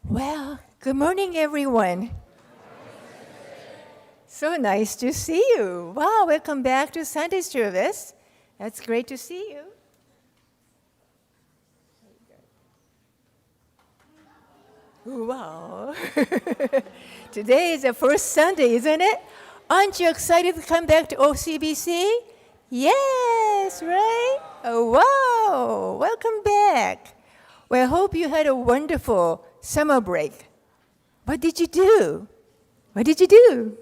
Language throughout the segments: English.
Well, good morning, everyone. So nice to see you. Wow, welcome back to Sunday service. That's great to see you. Wow. Today is the first Sunday, isn't it? Aren't you excited to come back to OCBC? Yes, right? Oh, wow. Welcome back. Well, I hope you had a wonderful summer break. What did you do? What did you do?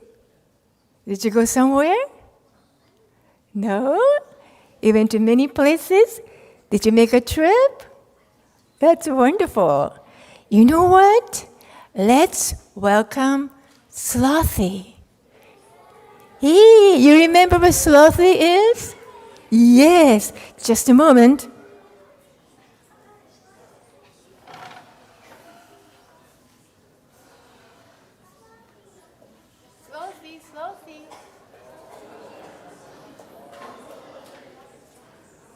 Did you go somewhere? No? You went to many places? Did you make a trip? That's wonderful. You know what? Let's welcome Slothy. Hey, you remember what Slothy is? Yes, just a moment. Slothy.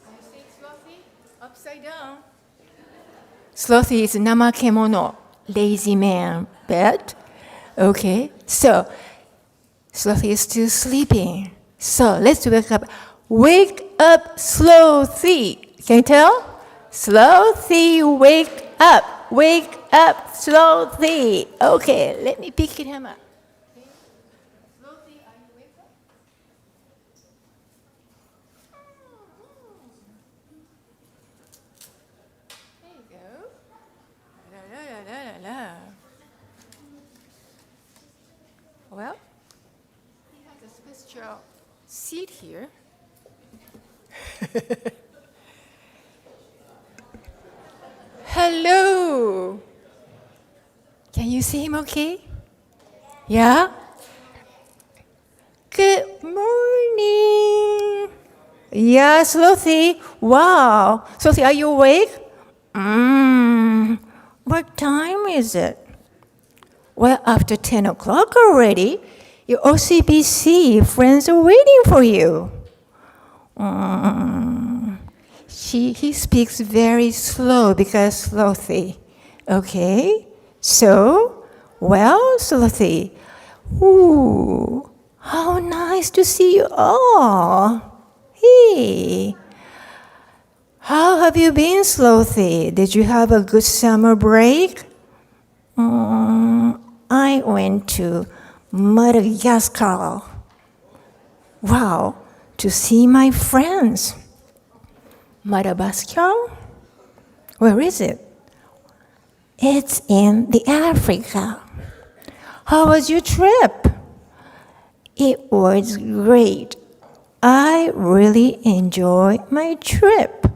Can you say Slothy? Upside down. Slothy is namakemono, lazy man, but okay. So, Slothy is still sleeping. So, let's wake up. Wake up, Slothy. Can you tell? Slothy, wake up. Wake up, Slothy. Okay, let me pick him up. Slothy, are you wake up? There you go. La, la, la, la, la. Well, he has a special seat here. Hello. Can you see him okay? Yeah? Good morning. Yeah, Slothy. Wow. Slothy, are you awake? What time is it? Well, after 10 o'clock already. Your OCBC friends are waiting for you. He speaks very slow because Slothy. Okay? So, well, Slothy. Ooh, how nice to see you all. Hey. How have you been, Slothy? Did you have a good summer break? I went to Madagascar. Wow, to see my friends. Madagascar? Where is it? It's in the Africa. How was your trip? It was great. I really enjoyed my trip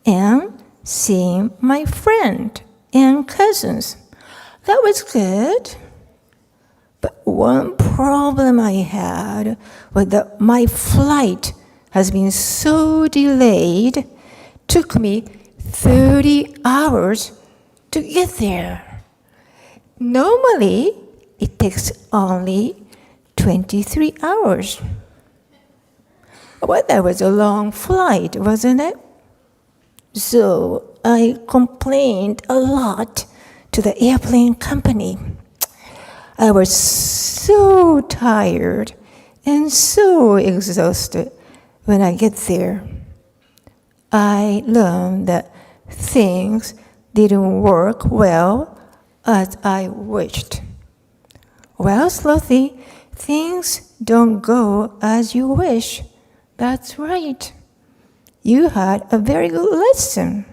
and seeing my friend and cousins. That was good. But one problem I had was that my flight has been so delayed. Took me 30 hours to get there. Normally, it takes only 23 hours. Well, that was a long flight, wasn't it? So I complained a lot to the airplane company. I was so tired and so exhausted when I get there. I learned that things didn't work well as I wished. Well, Slothy, things don't go as you wish. That's right. You had a very good lesson.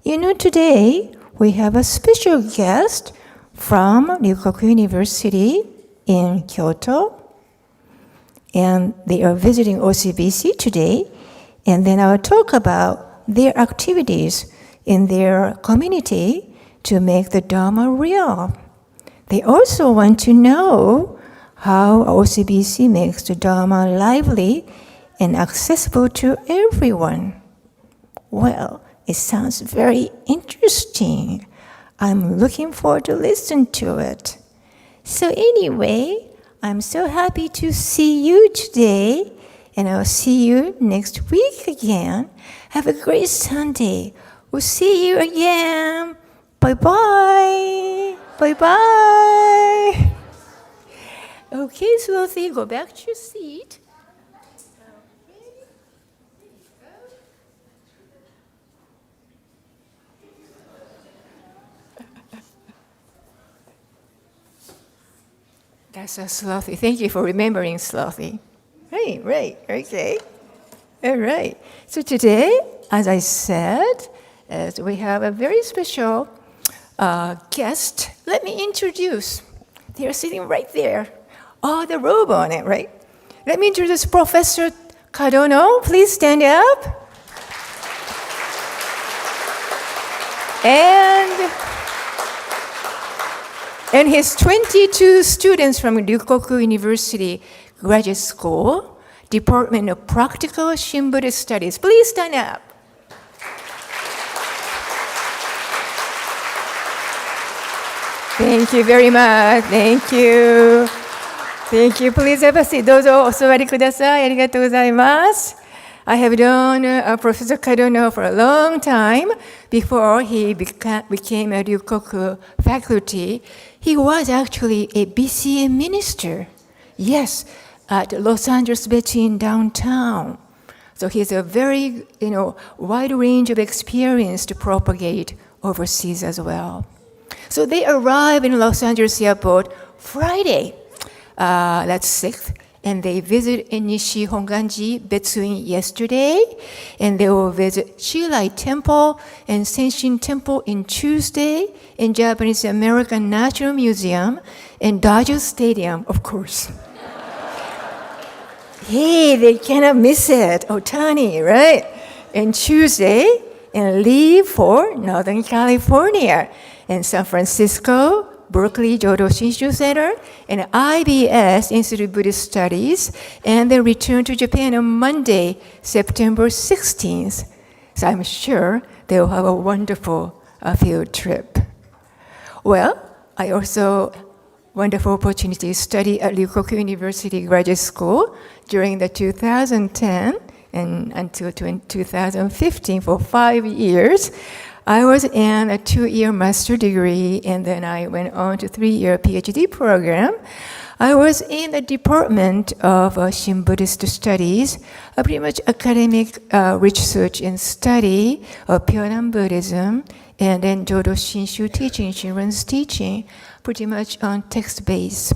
You know, today we have a special guest from Ryukoku University in Kyoto. And they are visiting OCBC today. And then I will talk about their activities in their community to make the Dharma real. They also want to know how OCBC makes the Dharma lively and accessible to everyone. Well, it sounds very interesting. I'm looking forward to listen to it. So anyway, I'm so happy to see you today, and I'll see you next week again. Have a great Sunday. We'll see you again. Bye-bye. Bye-bye. Okay, Swothy, go back to your seat. That's a Slothy. Thank you for remembering Slothy. Right, okay. All right. So today, as I said, we have a very special guest. Let me introduce. They are sitting right there. Oh, the robe on it, right? Let me introduce Professor Kadono. Please stand up. And his 22 students from Ryukoku University Graduate School, Department of Practical Shin Buddhist Studies. Please stand up. Thank you very much. Thank you. Thank you. Please have a seat. どうぞお座りください。ありがとうございます。I have known Professor Kadono for a long time. Before he became a Ryukoku faculty, he was actually a BCA minister. Yes, at Los Angeles Beach downtown. So he has a very, wide range of experience to propagate overseas as well. So they arrived in Los Angeles airport Friday, that's 6th, and they visit Nishi Honganji Betsuin yesterday, and they will visit Shilai Temple and Senshin Temple in Tuesday, and Japanese American National Museum, and Dodger Stadium, of course. Hey, they cannot miss it. Otani, right? And Tuesday, and leave for Northern California, and San Francisco, Berkeley Jodo Shinshu Center, and IBS, Institute of Buddhist Studies, and then return to Japan on Monday, September 16th. So I'm sure they will have a wonderful field trip. Well, I also wonderful opportunity to study at Ryukoku University Graduate School during the 2010 and until 2015 for 5 years. I was in a 2-year master degree, and then I went on to 3-year PhD program. I was in the Department of Shin Buddhist Studies, pretty much academic research and study of Pyodan Buddhism, and then Jodo Shinshu teaching, Shinran's teaching, pretty much on text base.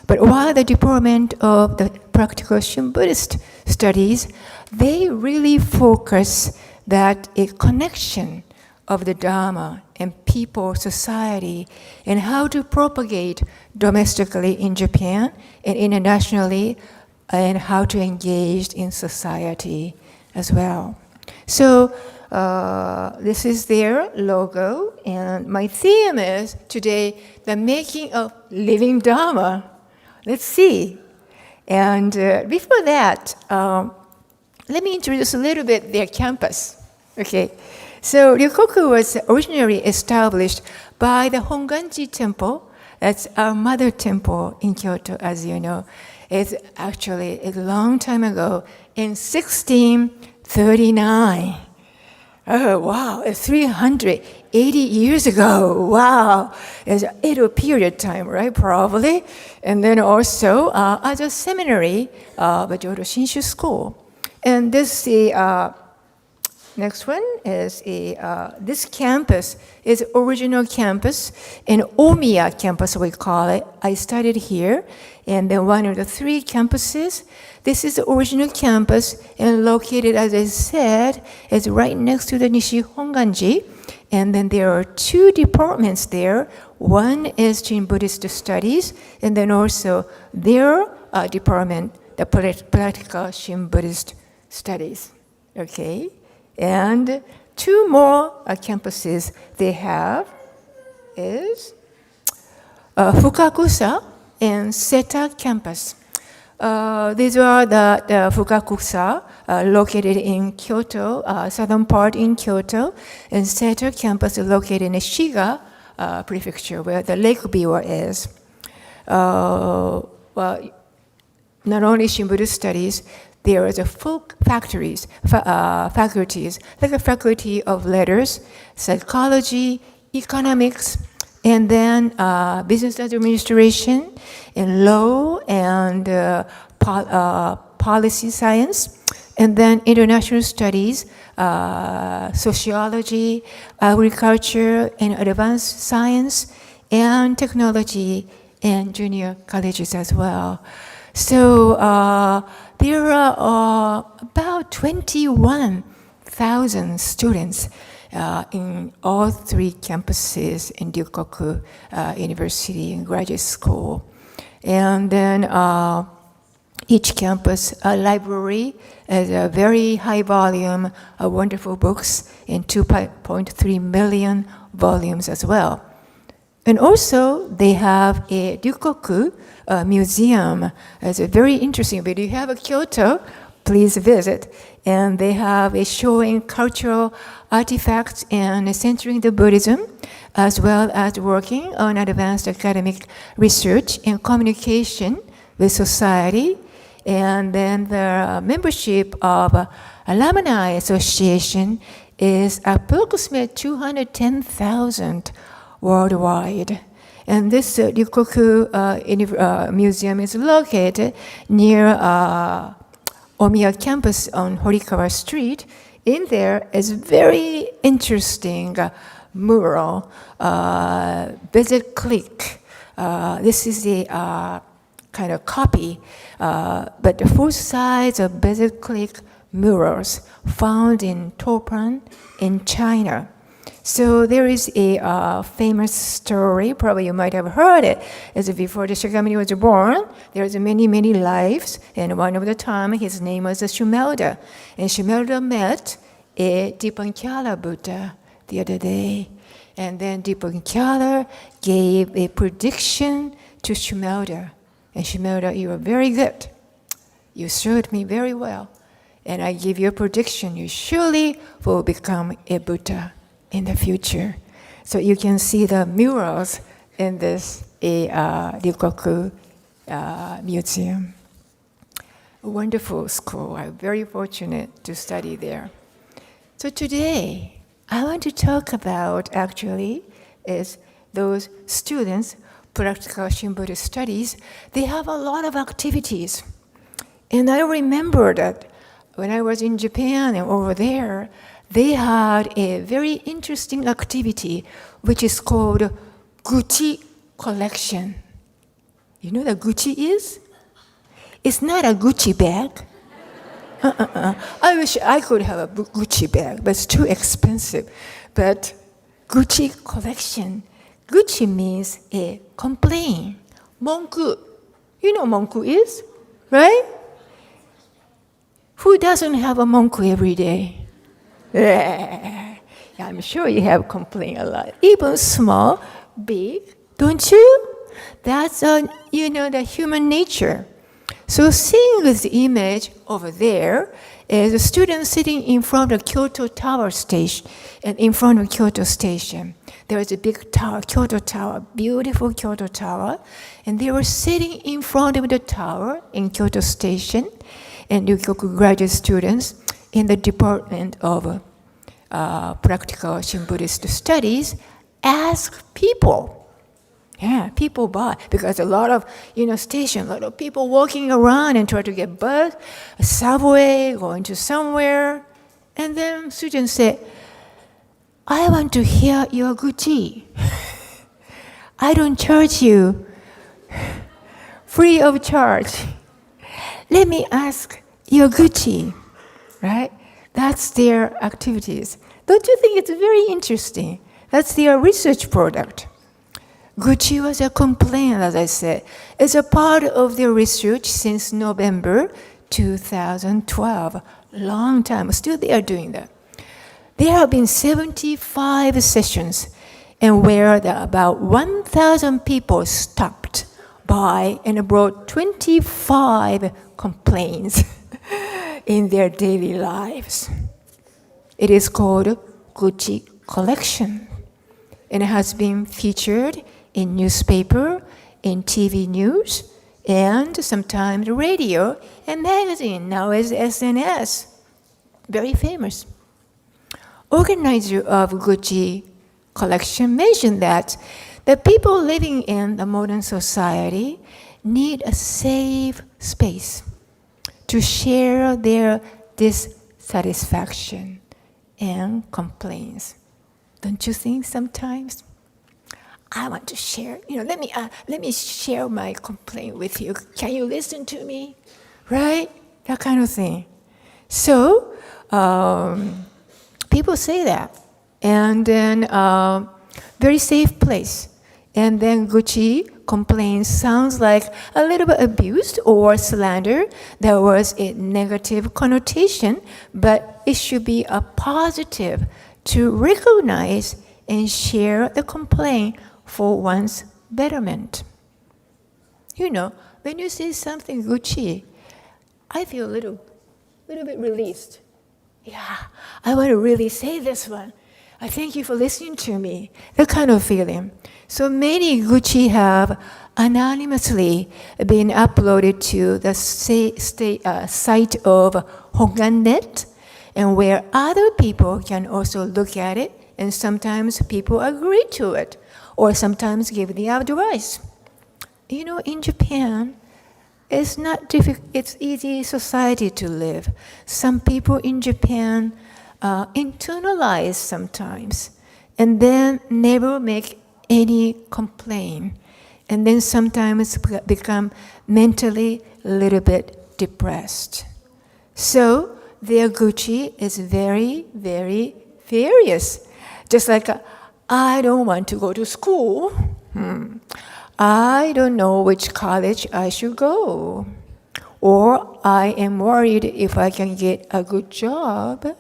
But while the Department of the Practical Shin Buddhist Studies, they really focus that a connection of the Dharma and people, society, and how to propagate domestically in Japan and internationally, and how to engage in society as well. So this is their logo, and my theme is today, the making of living Dharma. Let's see. And before that, let me introduce a little bit their campus. Okay. So Ryukoku was originally established by the Honganji Temple. That's our mother temple in Kyoto, as you know. It's actually a long time ago, in 1639. Oh, wow, it's 380 years ago. Wow, it's an Edo period time, right, probably. And then also as a seminary, the Jodo Shinshu School. And this next one is this campus is original campus, in Omiya campus we call it. I studied here, and then one of the 3 campuses. This is the original campus, and located, as I said, is right next to the Nishi Honganji. And then there are 2 departments there. One is Shin Buddhist Studies, and then also their department, the Practical Shin Buddhist Studies. Okay. And 2 more campuses they have is Fukakusa and Seta campus. These are the Fukakusa located in Kyoto, southern part in Kyoto, and Seta campus is located in Shiga prefecture, where the Lake Biwa is. well, not only Shimburu studies, there is a full faculties, like a faculty of letters, psychology, economics, and then business administration, and law, and policy science, and then international studies, sociology, agriculture, and advanced science, and technology, and junior colleges as well. So there are about 21,000 students in all three campuses in Ryukoku University and Graduate School. And then each campus library has a very high volume of wonderful books in 2.3 million volumes as well. And also, they have a Ryukoku museum. It's a very interesting. If you have a Kyoto, please visit. And they have a showing cultural artifacts and centering the Buddhism, as well as working on advanced academic research and communication with society. And then the membership of Alumni Association is approximately 210,000 worldwide. And this Ryukoku Museum is located near Omiya campus on Horikawa Street. In there is very interesting mural, Visit Click. This is a kind of copy, but the full size of Visit Click murals found in Topan in China. So there is a famous story, probably you might have heard it, as before the Shakyamuni was born, there's many, many lives, and one of the time his name was Shumelda, and Shumelda met a Dipankala Buddha the other day, and then Dipankala gave a prediction to Shumelda, and Shumelda, you are very good, you served me very well, and I give you a prediction, you surely will become a Buddha in the future. So you can see the murals in this Ryukoku museum. A wonderful school. I'm very fortunate to study there. So today, I want to talk about actually is those students, practical Shimburu studies, they have a lot of activities. And I remember that when I was in Japan and over there, they had a very interesting activity which is called Gucci collection. You know what Gucci is? It's not a Gucci bag. I wish I could have a Gucci bag, but it's too expensive. But Gucci collection. Gucci means a complaint. Monku. You know what monku is, right? Who doesn't have a monku every day? Yeah, I'm sure you have complained a lot. Even small, big, don't you? That's, the human nature. So seeing this image over there is a student sitting in front of Kyoto Tower station, and in front of Kyoto station, there is a big tower, Kyoto Tower, beautiful Kyoto Tower, and they were sitting in front of the tower in Kyoto station, and Ryukoku graduate students in the Department of Practical Shimbuddhist Studies ask people. Yeah, people buy, because a lot of, station, a lot of people walking around and try to get bus, a subway, going to somewhere. And then students say, I want to hear your Gucci. I don't charge you free of charge. Let me ask your Gucci, right? That's their activities. Don't you think it's very interesting? That's their research product. Gucci was a complaint, as I said. It's a part of their research since November 2012. Long time. Still they are doing that. There have been 75 sessions, and where about 1,000 people stopped by and brought 25 complaints in their daily lives. It is called Gucci Collection, and it has been featured in newspaper, in TV news, and sometimes radio and magazine. Now is SNS, very famous. Organizer of Gucci collection mentioned that the people living in the modern society need a safe space to share their dissatisfaction and complaints. Don't you think sometimes? I want to share, let me share my complaint with you. Can you listen to me? Right? That kind of thing. So, people say that. And then, very safe place. And then Gucci complaints sounds like a little bit abused or slander. There was a negative connotation, but it should be a positive to recognize and share the complaint for one's betterment. When you say something Gucci, I feel a little bit released. Yeah, I want to really say this one. I thank you for listening to me. That kind of feeling. So many Gucci have anonymously been uploaded to the site of Hongannet, and where other people can also look at it, and sometimes people agree to it, or sometimes give the advice. In Japan, it's not difficult. It's easy society to live. Some people in Japan internalize sometimes, and then never make any complaint, and then sometimes become mentally a little bit depressed. So their Gucci is very, very various. Just like, I don't want to go to school. I don't know which college I should go. Or I am worried if I can get a good job.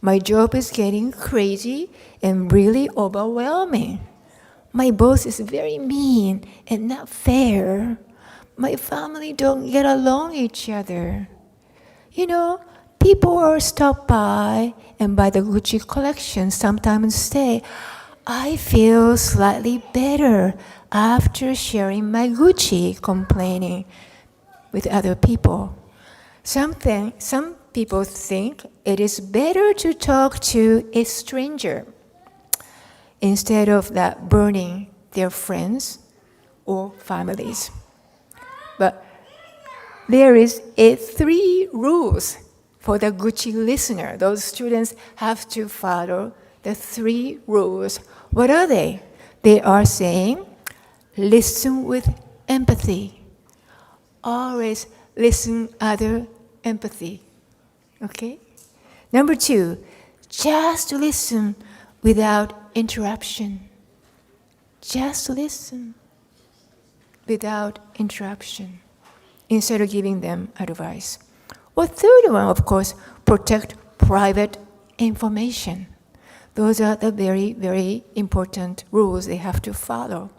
My job is getting crazy and really overwhelming. My boss is very mean and not fair. My family don't get along each other. People are stop by and buy the Gucci collection sometimes say, I feel slightly better after sharing my Gucci complaining with other people. Some people think it is better to talk to a stranger instead of that burning their friends or families. But there is 3 rules for the Gucci listener. Those students have to follow the 3 rules. What are they? They are saying, listen with empathy. Always listen other empathy. Okay? Number 2, just listen without interruption. Just listen without interruption instead of giving them advice. Or third one, of course, protect private information. Those are the very, very important rules they have to follow.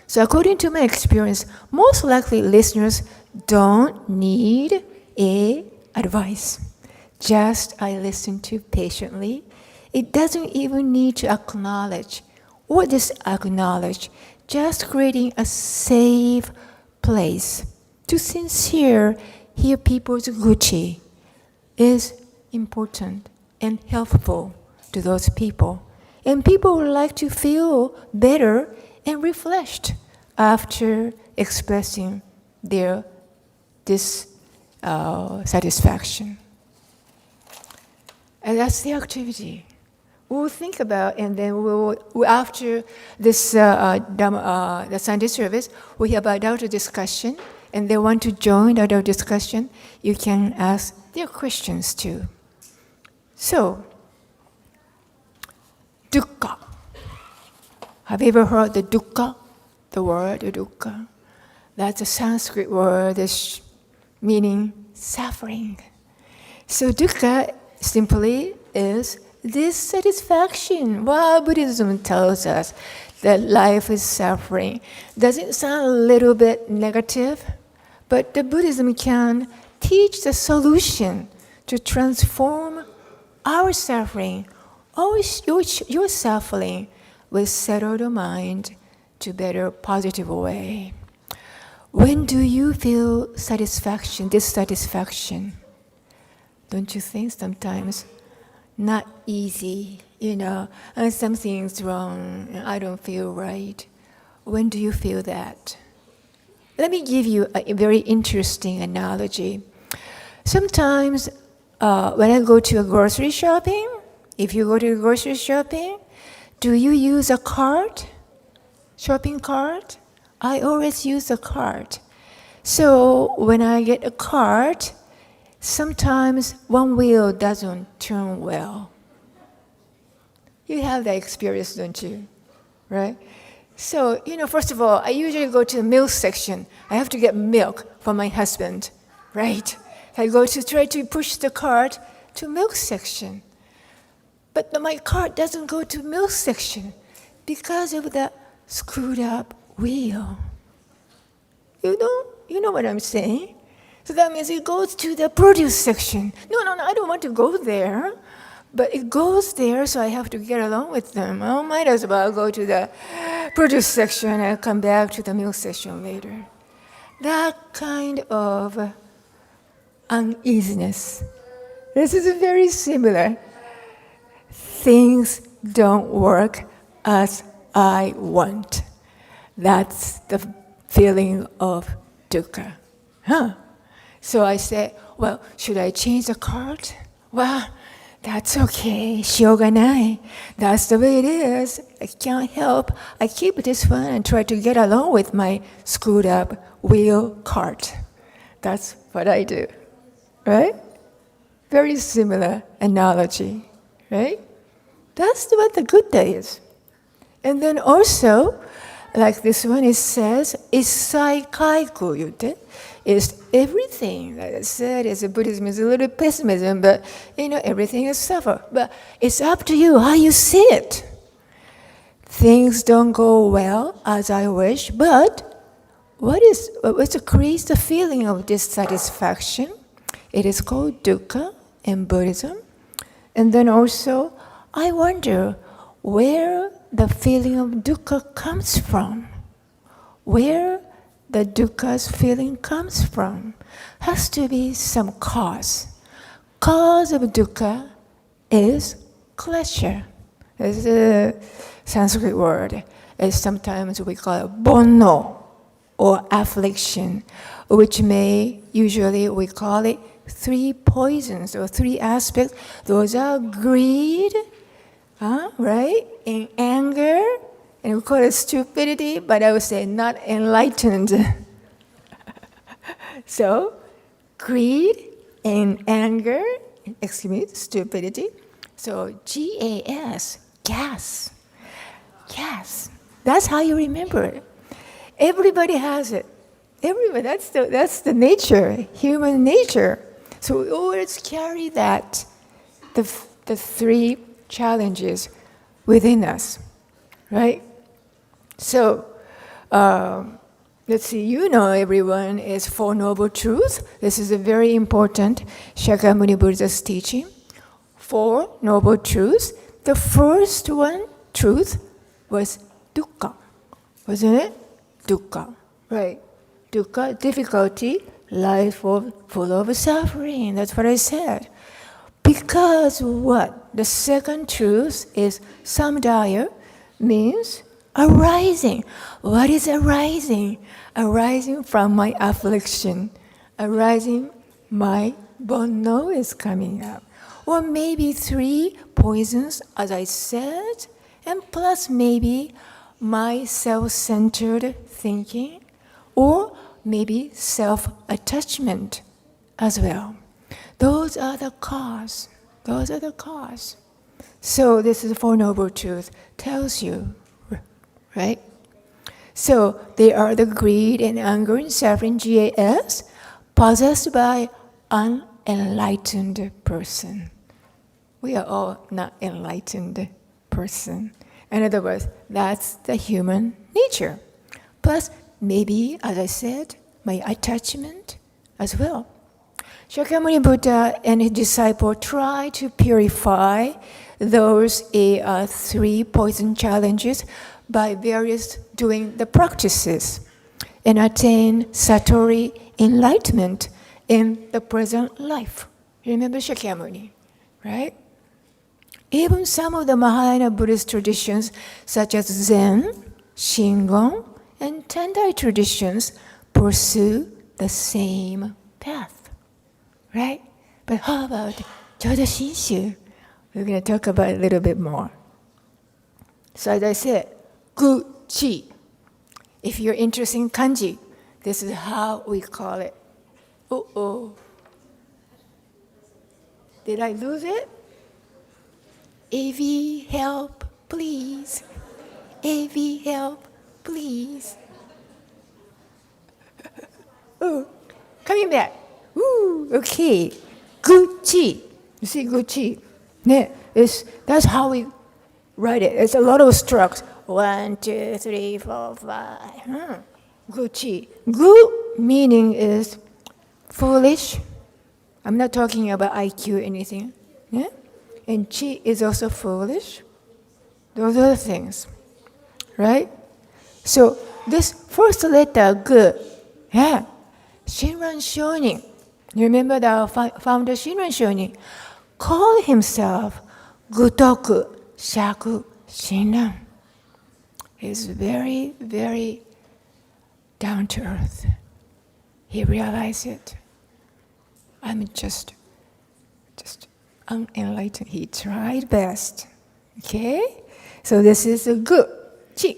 So according to my experience, most likely listeners don't need advice. Just I listen to patiently. It doesn't even need to acknowledge or disacknowledge. Just creating a safe place to hear people's Gucci is important and helpful to those people. And people would like to feel better and refreshed after expressing their dissatisfaction. And that's the activity. We'll think about, and then after this the Sunday service, we have adult discussion, and they want to join the adult discussion. You can ask their questions too. So, dukkha. Have you ever heard the dukkha? The word dukkha. That's a Sanskrit word meaning suffering. So dukkha simply is dissatisfaction. Well, Buddhism tells us that life is suffering. Does it sound a little bit negative? But the Buddhism can teach the solution to transform our suffering, or your suffering, will settle the mind to better positive way. When do you feel satisfaction, dissatisfaction? Don't you think sometimes? Not easy, and something's wrong, I don't feel right. When do you feel that? Let me give you a very interesting analogy. Sometimes when I go to a grocery shopping, if you go to a grocery shopping, do you use a cart? Shopping cart? I always use a cart. So when I get a cart, sometimes one wheel doesn't turn well. You have that experience, don't you? Right? So, first of all, I usually go to the milk section. I have to get milk for my husband, right? I go to try to push the cart to milk section. But my cart doesn't go to milk section because of the screwed up wheel. You know what I'm saying? So that means it goes to the produce section. No, I don't want to go there. But it goes there, so I have to get along with them. I might as well go to the produce section and come back to the milk section later. That kind of uneasiness. This is very similar. Things don't work as I want. That's the feeling of dukkha. So I said, well, should I change the cart? Well, that's okay, しょうがない. That's the way it is. I can't help. I keep this one and try to get along with my screwed up wheel cart. That's what I do, right? Very similar analogy, right? That's what the good day is. And then also, like this one, it says, 一切皆苦 言って is everything. Like I said, it's Buddhism is a little pessimism, but everything is suffer. But it's up to you how you see it. Things don't go well as I wish, but what creates the feeling of dissatisfaction? It is called dukkha in Buddhism. And then also, I wonder where the feeling of dukkha comes from. Where the dukkha's feeling comes from has to be some cause. Cause of dukkha is klesha. It's a Sanskrit word. Sometimes we call it bonno, or affliction, which usually we call it 3 poisons or 3 aspects. Those are greed, right? And anger, and we call it stupidity, but I would say not enlightened. So, greed and anger, stupidity. So, GAS, gas. Gas. That's how you remember it. Everybody has it. Everybody. That's the nature, human nature. So we always carry that, the 3 challenges within us, right? So, let's see, everyone is 4 Noble Truths. This is a very important Shakyamuni Buddha's teaching. 4 Noble Truths. The first truth was dukkha, wasn't it? Dukkha, right? Dukkha, difficulty, life full of suffering. That's what I said. Because what? The second truth is samudaya, means arising. What is arising? Arising from my affliction. Arising, my bonno is coming up. Or maybe 3 poisons, as I said, and plus maybe my self-centered thinking, or maybe self-attachment as well. Those are the cause. So this is the 4 Noble Truths, tells you, right? So they are the greed and anger and suffering, GAS, possessed by unenlightened person. We are all not enlightened person. In other words, that's the human nature. Plus, maybe, as I said, my attachment as well. Shakyamuni Buddha and his disciple try to purify those 3 poison challenges by doing the practices. and attain Satori enlightenment in the present life. Remember Shakyamuni, right? Even some of the Mahayana Buddhist traditions, such as Zen, Shingon, and Tendai traditions, pursue the same path, right? But how about Jodo Shinshu? We're going to talk about it a little bit more. So as I said, Gu-chi. If you're interested in kanji, this is how we call it. Uh-oh. Did I lose it? AV, help, please. AV, help, please. Oh, coming back. Ooh, okay. Gucci. You see Gucci? Yeah, that's how we write it. It's a lot of strokes. 1, 2, 3, 4, 5. Gucci. Gu meaning is foolish. I'm not talking about IQ or anything. Yeah? And chi is also foolish. Those are the things. Right? So this first letter, gu, yeah, Shinran Shonin. You remember the founder Shinran Shonin called himself Gutoku Shaku Shinran. He's very, very down to earth. He realized it. I'm just unenlightened. He tried best. Okay? So this is a gu, chi.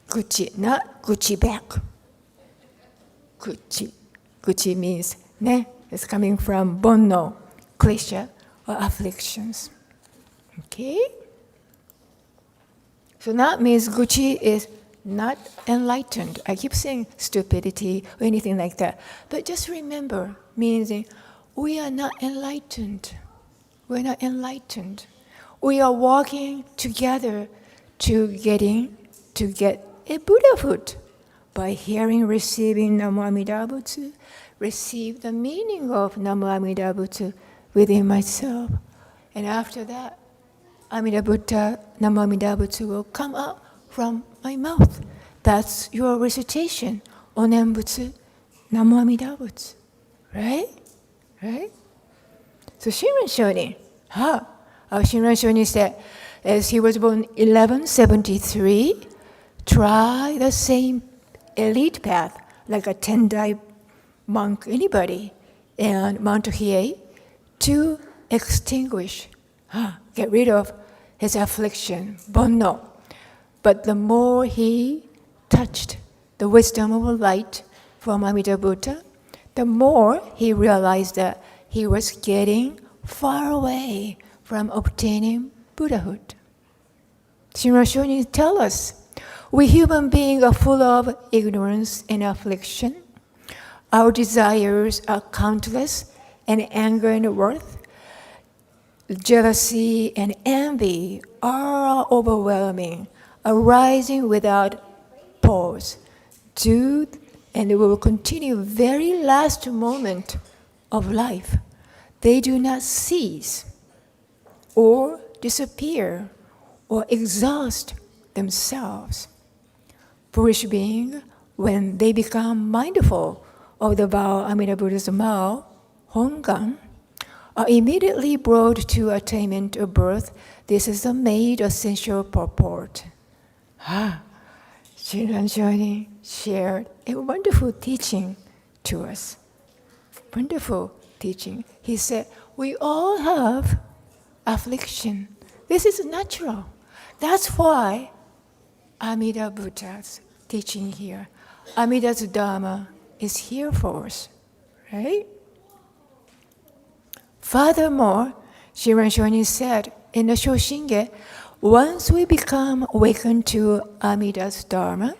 Gucci, not Gucci bag. Gucci. Gucci means, ne? It's coming from bonno, klesha, or afflictions. Okay? So that means Gucci is not enlightened. I keep saying stupidity or anything like that. But just remember, meaning we are not enlightened. We're not enlightened. We are walking together to get a Buddhahood by hearing, receiving Namo Amida Butsu, receive the meaning of Namo Amida Butsu within myself. And after that, Amida Buddha, Namo Amida Butsu will come out from my mouth. That's your recitation. Onen Butsu, Namo Amida Butsu. Right? Right? So Shinran Shonin, Shinran Shonin said, as he was born 1173, try the same elite path, like a Tendai monk, anybody, and Mount Hiei, to extinguish, get rid of his affliction, bonno. But the more he touched the wisdom of light from Amida Buddha, the more he realized that he was getting far away from obtaining Buddhahood. Shinran Shonin tells us, we human beings are full of ignorance and affliction. Our desires are countless, and anger and wrath, jealousy and envy are overwhelming, arising without pause. And it will continue very last moment of life. They do not cease or disappear or exhaust themselves. Foolish beings, when they become mindful of the vow Amida Buddha's Mao, Hongan, are immediately brought to attainment of birth. This is the made essential purport. Shinran Shonin shared a wonderful teaching to us. Wonderful teaching. He said, we all have affliction. This is natural. That's why Amida Buddha's teaching here, Amida's Dharma is here for us, right? Furthermore, Shinran Shonin said in the Shoshinge, once we become awakened to Amida's Dharma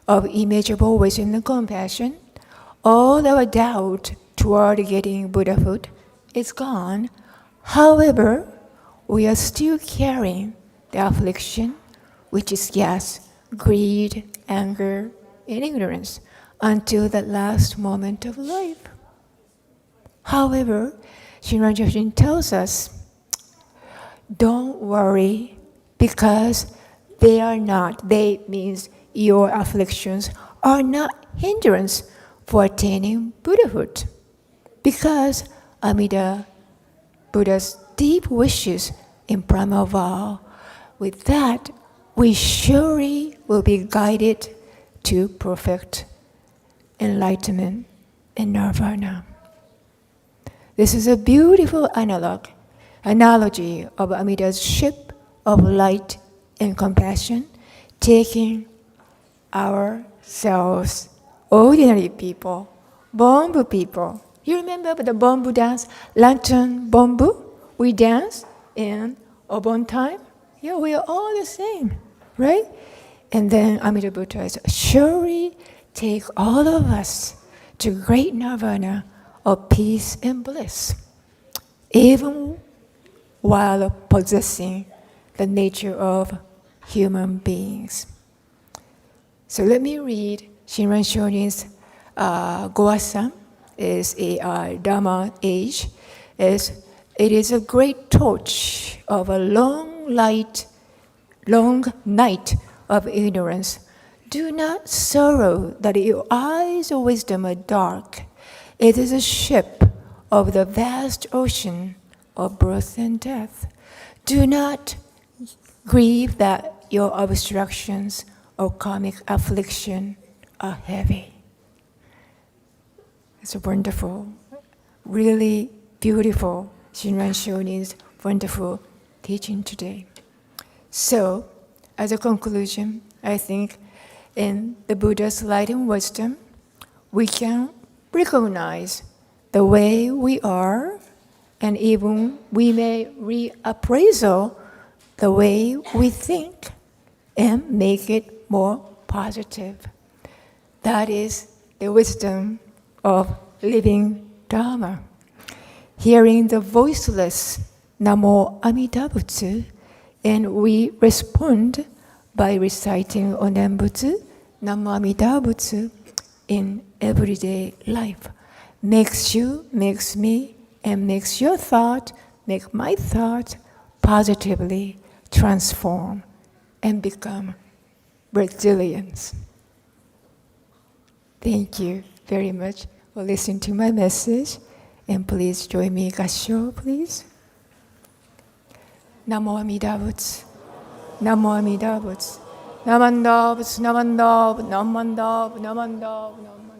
of immeasurable wisdom and compassion, all our doubt toward getting Buddhahood is gone. However, we are still carrying the affliction, which is, yes, greed, anger, and ignorance, until the last moment of life. However, Shinran Shonin tells us, don't worry, because they means your afflictions are not hindrance for attaining Buddhahood, because Amida Buddha's deep wishes in primal vow, with that we surely will be guided to perfect enlightenment and nirvana. This is a beautiful analogy of Amida's ship of light and compassion, taking ourselves, ordinary people, Bombu people. You remember the Bombu dance, Lantern Bombu? We dance in Obon time. Yeah, we are all the same, right? And then Amida Buddha is surely take all of us to great nirvana of peace and bliss, even while possessing the nature of human beings. So let me read Shinran Shonin's Goasan, is a Dharma age. It is a great torch of a long night of ignorance. Do not sorrow that your eyes of wisdom are dark. It is a ship of the vast ocean of birth and death. Do not grieve that your obstructions or karmic affliction are heavy. It's wonderful, really beautiful Shinran Shonin's wonderful teaching today. So, as a conclusion, I think in the Buddha's light and wisdom, we can recognize the way we are, and even we may reappraisal the way we think and make it more positive. That is the wisdom of living Dharma. Hearing the voiceless Namo Amida Butsu, and we respond by reciting Onenbutsu, Namo Amida Butsu in everyday life. Makes you, makes me, and makes your thought, make my thought positively transform and become resilient. Thank you very much for listening to my message. And please join me, Gassho, please. Namo Amida Butsu. Namo Amida Butsu. Namanda Butsu, Namanda Butsu, Namanda Butsu, Namanda Butsu, Namanda Butsu.